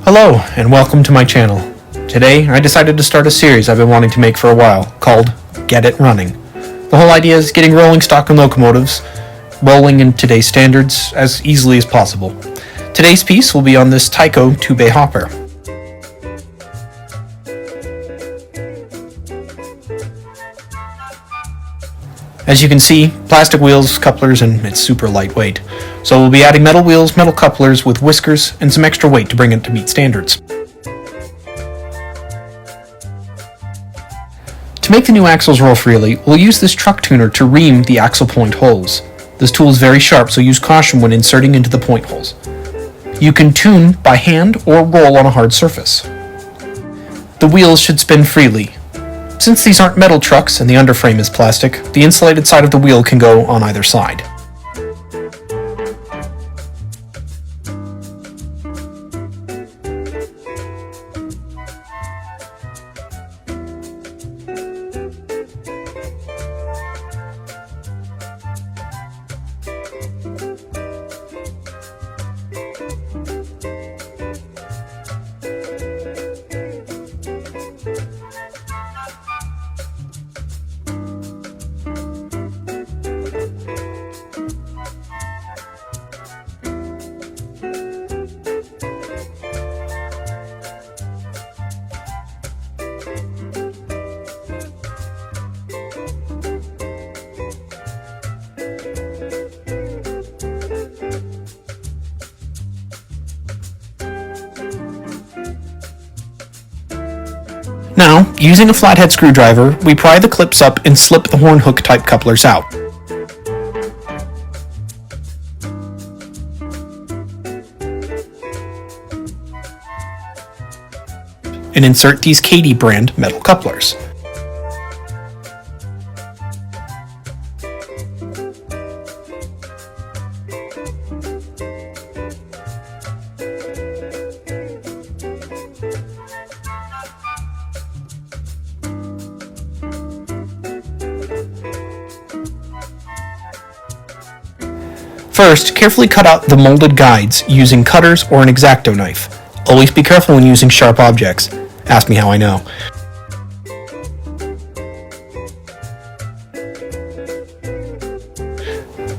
Hello, and welcome to my channel. Today, I decided to start a series I've been wanting to make for a while, called Get It Running. The whole idea is getting rolling stock and locomotives rolling in today's standards as easily as possible. Today's piece will be on this Tyco 2-bay hopper. As you can see, plastic wheels, couplers, and it's super lightweight. So we'll be adding metal wheels, metal couplers with whiskers, and some extra weight to bring it to meet standards. To make the new axles roll freely, we'll use this truck tuner to ream the axle point holes. This tool is very sharp, so use caution when inserting into the point holes. You can tune by hand or roll on a hard surface. The wheels should spin freely. Since these aren't metal trucks and the underframe is plastic, the insulated side of the wheel can go on either side. Now, using a flathead screwdriver, we pry the clips up and slip the horn hook type couplers out. And insert these Katie brand metal couplers. First, carefully cut out the molded guides using cutters or an X-Acto knife. Always be careful when using sharp objects. Ask me how I know.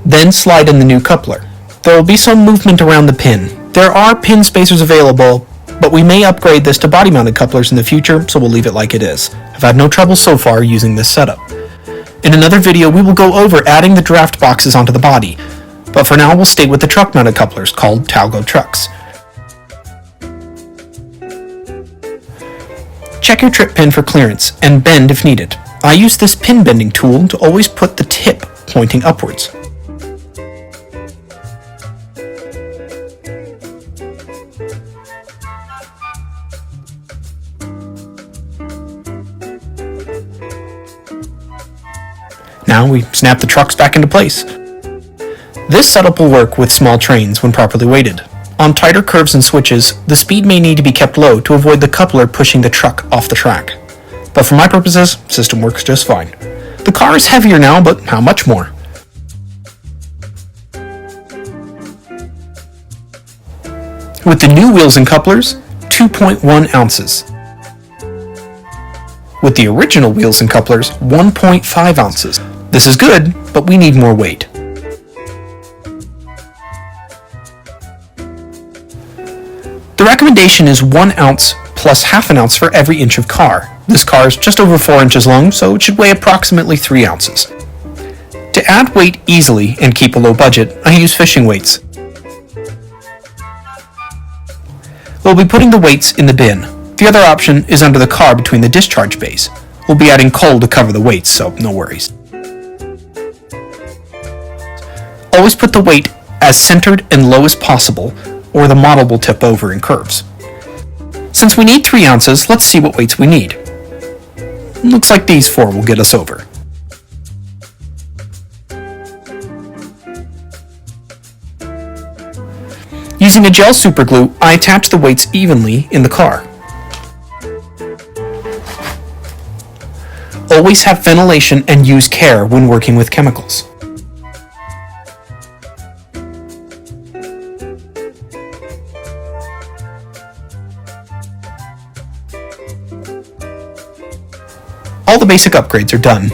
Then slide in the new coupler. There will be some movement around the pin. There are pin spacers available, but we may upgrade this to body-mounted couplers in the future, so we'll leave it like it is. I've had no trouble so far using this setup. In another video, we will go over adding the draft boxes onto the body. But for now, we'll stay with the truck-mounted couplers, called Tyco trucks. Check your trip pin for clearance, and bend if needed. I use this pin bending tool to always put the tip pointing upwards. Now we snap the trucks back into place. This setup will work with small trains when properly weighted. On tighter curves and switches, the speed may need to be kept low to avoid the coupler pushing the truck off the track. But for my purposes, the system works just fine. The car is heavier now, but how much more? With the new wheels and couplers, 2.1 ounces. With the original wheels and couplers, 1.5 ounces. This is good, but we need more weight. The recommendation is 1 ounce plus half an ounce for every inch of car. This car is just over 4 inches long, so it should weigh approximately 3 ounces. To add weight easily and keep a low budget, I use fishing weights. We'll be putting the weights in the bin. The other option is under the car between the discharge bays. We'll be adding coal to cover the weights, so no worries. Always put the weight as centered and low as possible, or the model will tip over in curves. Since we need 3 ounces, let's see what weights we need. Looks like these 4 will get us over. Using a gel superglue, I attach the weights evenly in the car. Always have ventilation and use care when working with chemicals. All the basic upgrades are done.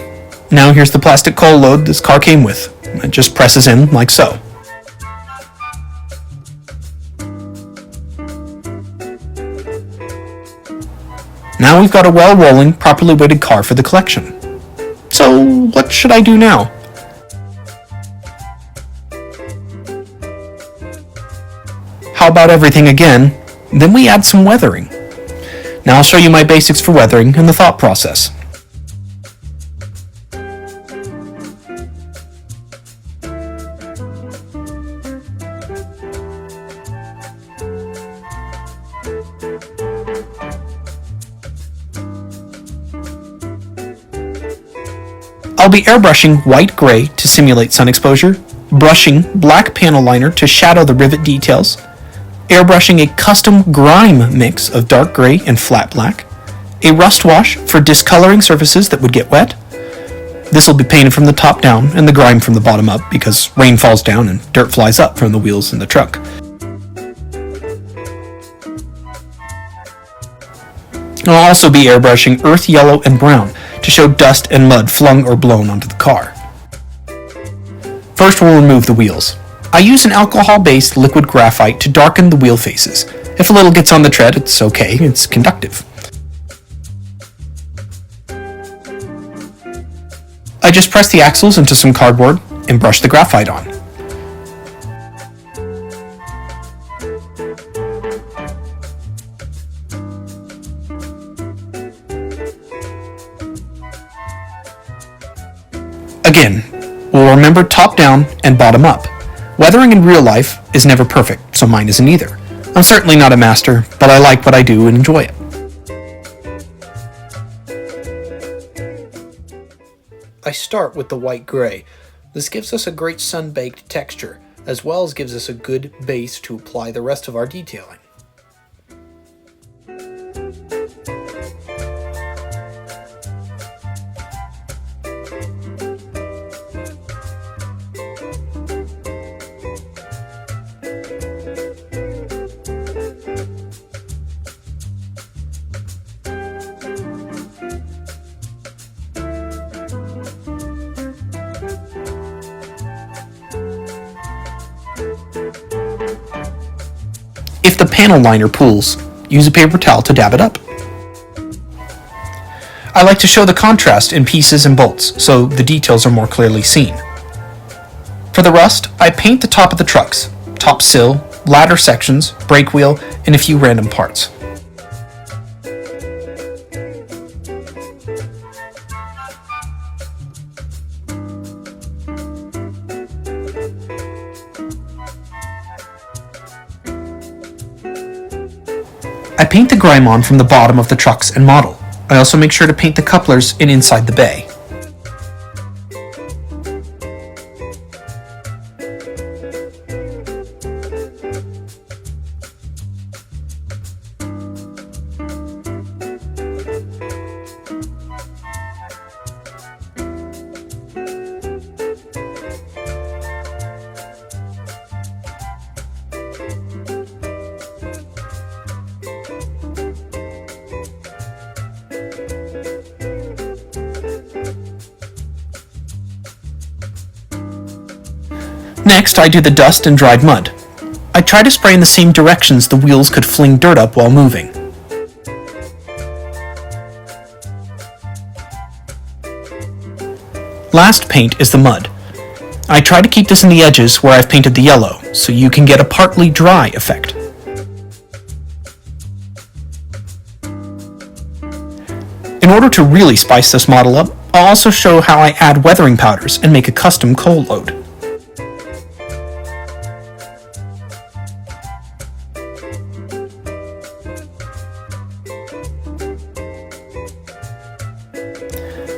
Now here's the plastic coal load this car came with. It just presses in like so. Now we've got a well-rolling, properly weighted car for the collection. So what should I do now? How about everything again? Then we add some weathering. Now I'll show you my basics for weathering and the thought process. I'll be airbrushing white-gray to simulate sun exposure, brushing black panel liner to shadow the rivet details, airbrushing a custom grime mix of dark gray and flat black, a rust wash for discoloring surfaces that would get wet. This will be painted from the top down and the grime from the bottom up because rain falls down and dirt flies up from the wheels in the truck. I'll also be airbrushing earth yellow and brown to show dust and mud flung or blown onto the car. First, we'll remove the wheels. I use an alcohol-based liquid graphite to darken the wheel faces. If a little gets on the tread, it's okay, it's conductive. I just press the axles into some cardboard and brush the graphite on. Again, we'll remember top down and bottom up. Weathering in real life is never perfect, so mine isn't either. I'm certainly not a master, but I like what I do and enjoy it. I start with the white-gray. This gives us a great sun-baked texture, as well as gives us a good base to apply the rest of our detailing. If the panel liner pools, use a paper towel to dab it up. I like to show the contrast in pieces and bolts so the details are more clearly seen. For the rust, I paint the top of the trucks, top sill, ladder sections, brake wheel, and a few random parts. I paint the grime on from the bottom of the trucks and model. I also make sure to paint the couplers and inside the bay. Next, I do the dust and dried mud. I try to spray in the same directions the wheels could fling dirt up while moving. Last paint is the mud. I try to keep this in the edges where I've painted the yellow, so you can get a partly dry effect. In order to really spice this model up, I'll also show how I add weathering powders and make a custom coal load.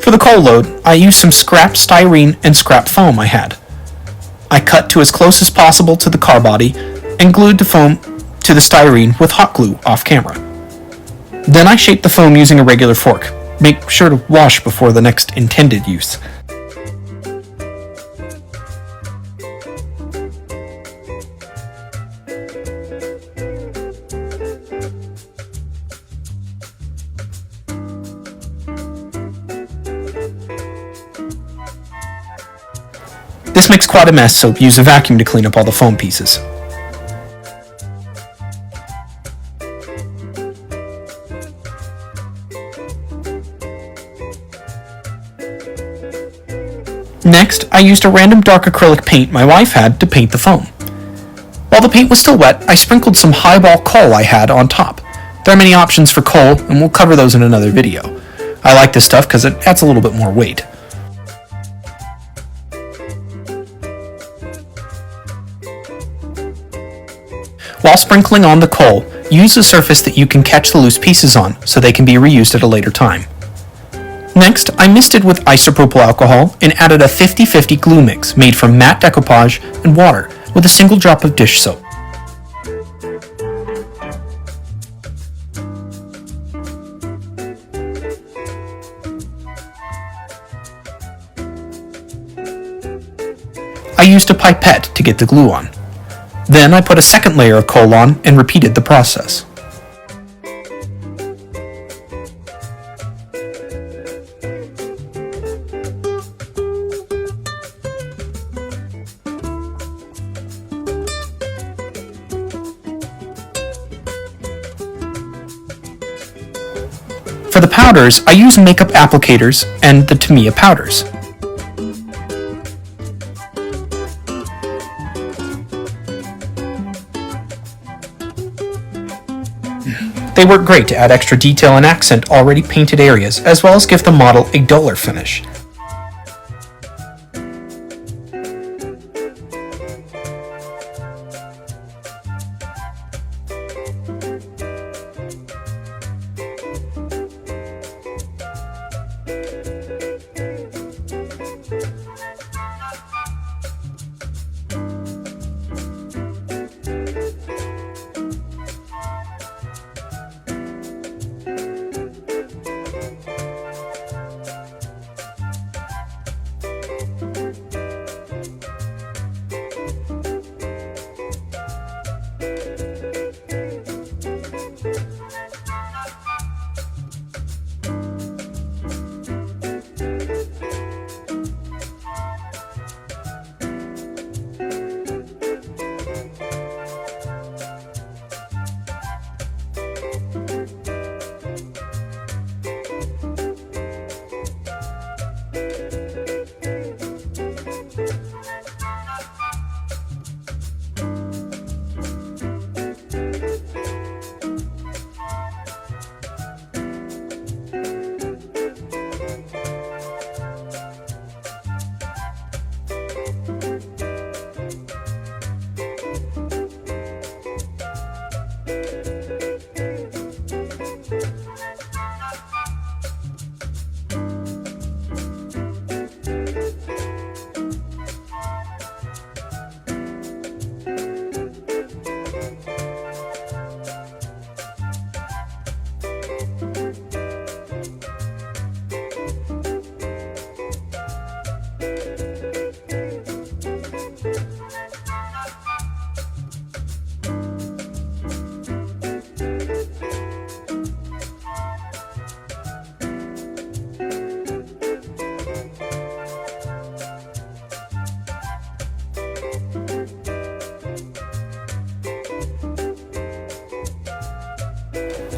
For the coal load, I used some scrap styrene and scrap foam I had. I cut to as close as possible to the car body and glued the foam to the styrene with hot glue off camera. Then I shaped the foam using a regular fork. Make sure to wash before the next intended use. This makes quite a mess, so use a vacuum to clean up all the foam pieces. Next, I used a random dark acrylic paint my wife had to paint the foam. While the paint was still wet, I sprinkled some highball coal I had on top. There are many options for coal, and we'll cover those in another video. I like this stuff because it adds a little bit more weight. While sprinkling on the coal, use a surface that you can catch the loose pieces on so they can be reused at a later time. Next, I misted with isopropyl alcohol and added a 50-50 glue mix made from matte decoupage and water with a single drop of dish soap. I used a pipette to get the glue on. Then I put a second layer of coal on and repeated the process. For the powders, I use makeup applicators and the Tamiya powders. They work great to add extra detail and accent already painted areas, as well as give the model a duller finish.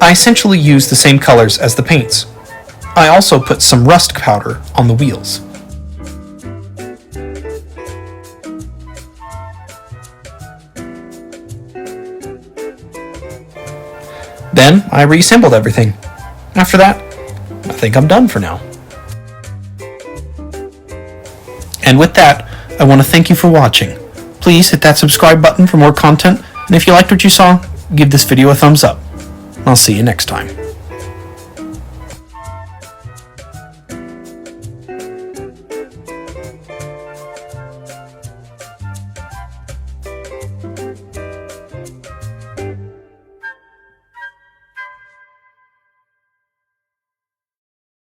I essentially use the same colors as the paints. I also put some rust powder on the wheels. Then I reassembled everything. After that, I think I'm done for now. And with that, I want to thank you for watching. Please hit that subscribe button for more content, and if you liked what you saw, give this video a thumbs up. I'll see you next time.